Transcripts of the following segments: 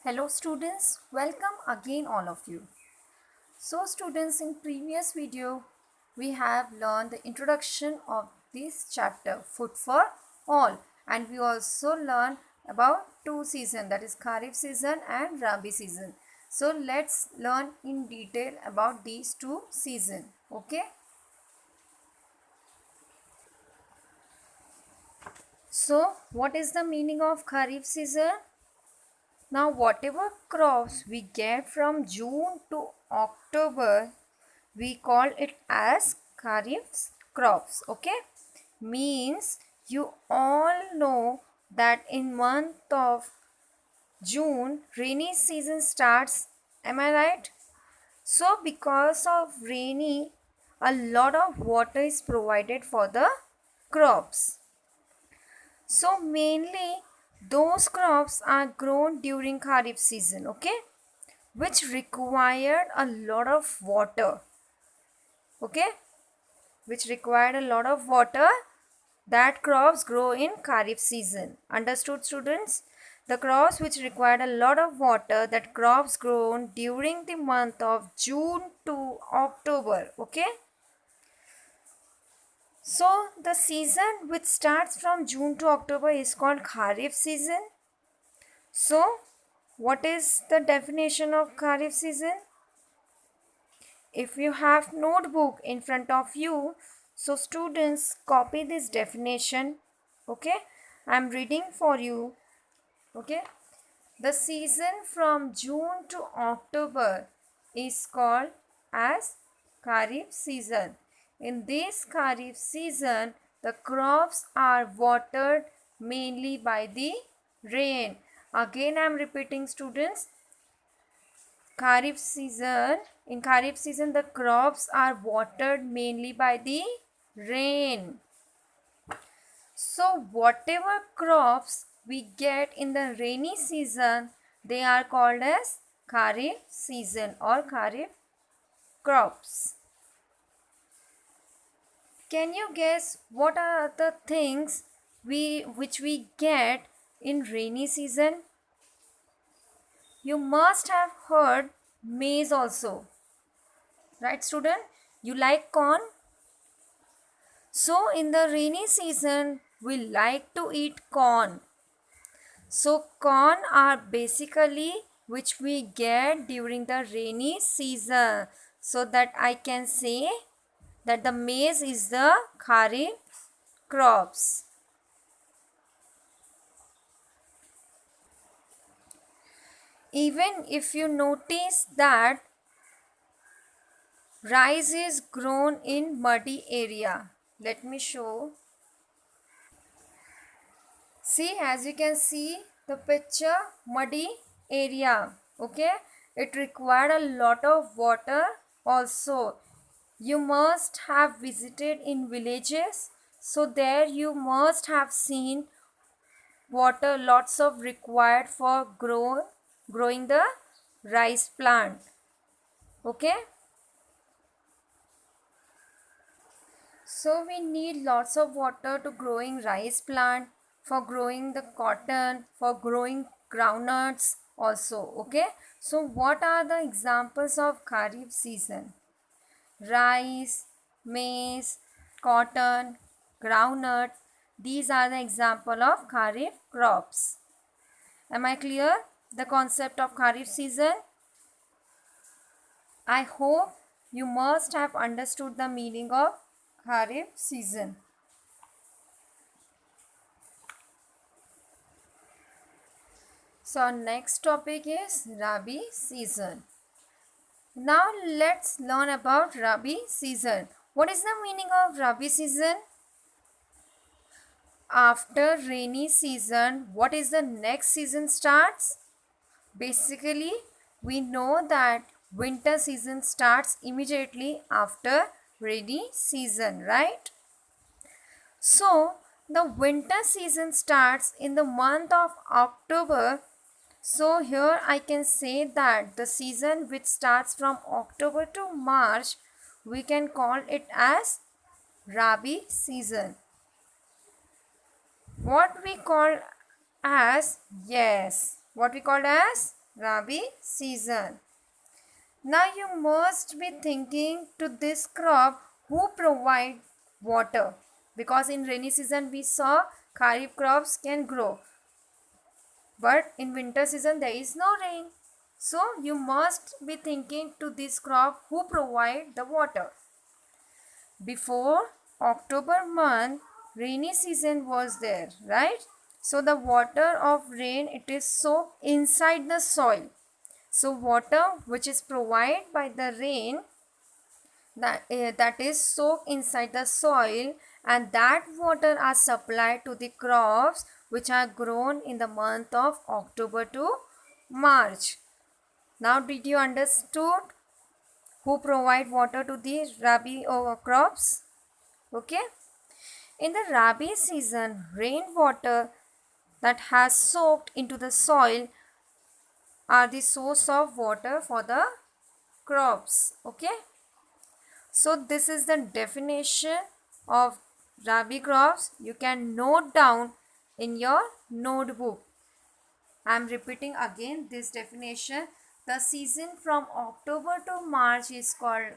Hello students, welcome again all of you. So students, in previous video we have learned the introduction of this chapter Food for All, and we also learned about two seasons, that is Kharif season and Rabi season. So let's learn in detail about these two seasons. Okay. So what is the meaning of Kharif season? Now whatever crops we get from June to October, we call it as Kharif crops. Okay, means you all know that in month of June rainy season starts. Am I right? So because of rainy, a lot of water is provided for the crops. So mainly those crops are grown during Kharif season, okay, which required a lot of water, okay, which required a lot of water, that crops grow in Kharif season. Understood students? The crops which required a lot of water, that crops grown during the month of June to October, okay. So the season which starts from June to October is called Kharif season. So what is the definition of Kharif season? If you have notebook in front of you, so students copy this definition. Okay, I am reading for you. Okay, the season from June to October is called as Kharif season. In this Kharif season, the crops are watered mainly by the rain. Again, I am repeating students. Kharif season. In Kharif season, the crops are watered mainly by the rain. So whatever crops we get in the rainy season, they are called as Kharif season or Kharif crops. Can you guess what are the things which we get in rainy season? You must have heard maize also. Right student? You like corn? So in the rainy season, we like to eat corn. So corn are basically which we get during the rainy season. So that I can say that the maize is the Kharif crops. Even if you notice that rice is grown in muddy area. Let me show. See, as you can see the picture, muddy area, okay, it required a lot of water also. You must have visited in villages, so there you must have seen water lots of required for growing the rice plant, okay. So we need lots of water to growing rice plant, for growing the cotton, for growing groundnuts also, okay. So what are the examples of Kharif season? Rice, maize, cotton, groundnut. These are the example of Kharif crops. Am I clear? The concept of Kharif season? I hope you must have understood the meaning of Kharif season. So our next topic is Rabi season. Now let's learn about Rabi season. What is the meaning of Rabi season? After rainy season, what is the next season starts? Basically, we know that winter season starts immediately after rainy season, right? So the winter season starts in the month of October. So here I can say that the season which starts from October to March, we can call it as Rabi season. What we call as, yes, what we call as Rabi season. Now you must be thinking to this crop who provide water, because in rainy season we saw kharif crops can grow, but in winter season there is no rain. So you must be thinking to this crop who provide the water. Before October month, rainy season was there, right? So the water of rain, it is soaked inside the soil. So water which is provided by the rain, that is soaked inside the soil, and that water are supplied to the crops which are grown in the month of October to March. Now did you understood who provide water to the Rabi crops? Okay. In the Rabi season, rainwater that has soaked into the soil are the source of water for the crops. Okay. So this is the definition of Rabi crops. You can note down in your notebook. I am repeating again this definition. The season from October to March is called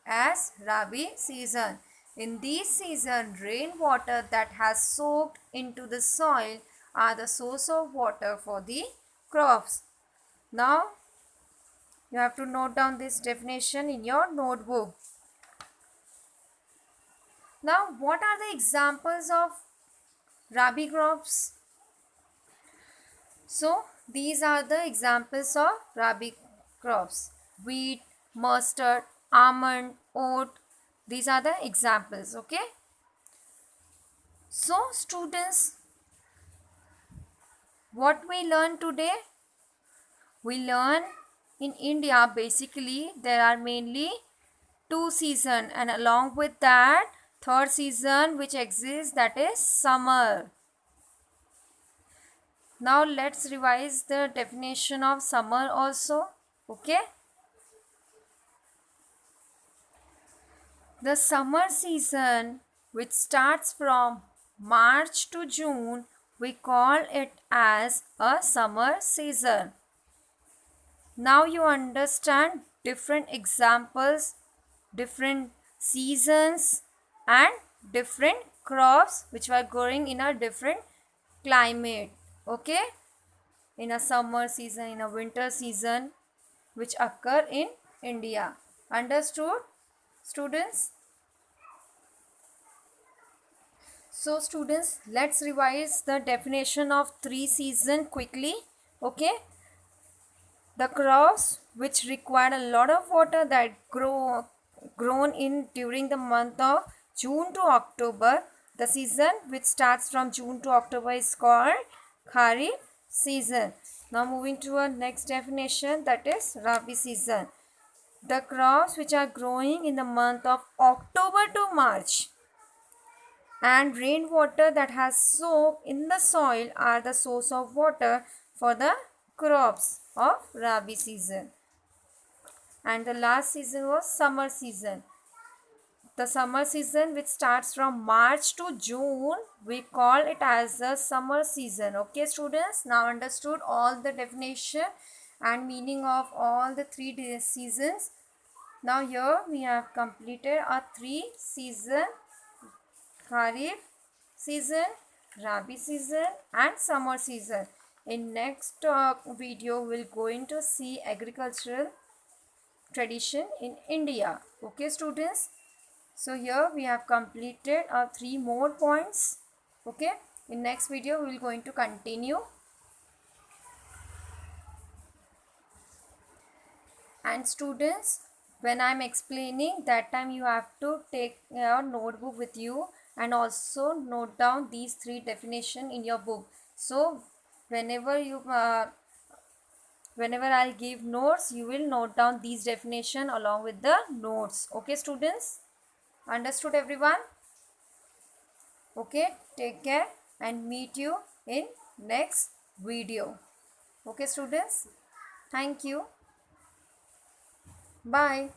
as Rabi season. In this season, rainwater that has soaked into the soil are the source of water for the crops. Now, you have to note down this definition in your notebook. Now, what are the examples of Rabi crops? So, these are the examples of Rabi crops: wheat, mustard, almond, oat. These are the examples. Okay. So, students, what we learn today? We learn in India basically there are mainly two seasons, and along with that third season which exists, that is summer. Now let's revise the definition of summer also. Okay. The summer season which starts from March to June, we call it as a summer season. Now you understand different examples, different seasons and different crops which were growing in a different climate. Okay. In a summer season, in a winter season, which occur in India. Understood, students? So students, let's revise the definition of three seasons quickly. Okay. The crops which require a lot of water that grown in during the month of June to October. The season which starts from June to October is called Kharif season. Now moving to our next definition, that is Rabi season. The crops which are growing in the month of October to March, and rainwater that has soaked in the soil are the source of water for the crops of Rabi season. And the last season was summer season. The summer season which starts from March to June, we call it as the summer season. Okay students, now understood all the definition and meaning of all the three seasons. Now here we have completed our three season: Kharif season, Rabi season and summer season. In next video we will going to see agricultural tradition in India. Okay students, so here we have completed our three more points. Okay, in next video we will going to continue. And students, when I am explaining, that time you have to take your notebook with you and also note down these three definitions in your book. So whenever I'll give notes, you will note down these definition along with the notes. Okay students, understood everyone? Okay, take care and meet you in next video. Okay students, thank you. Bye.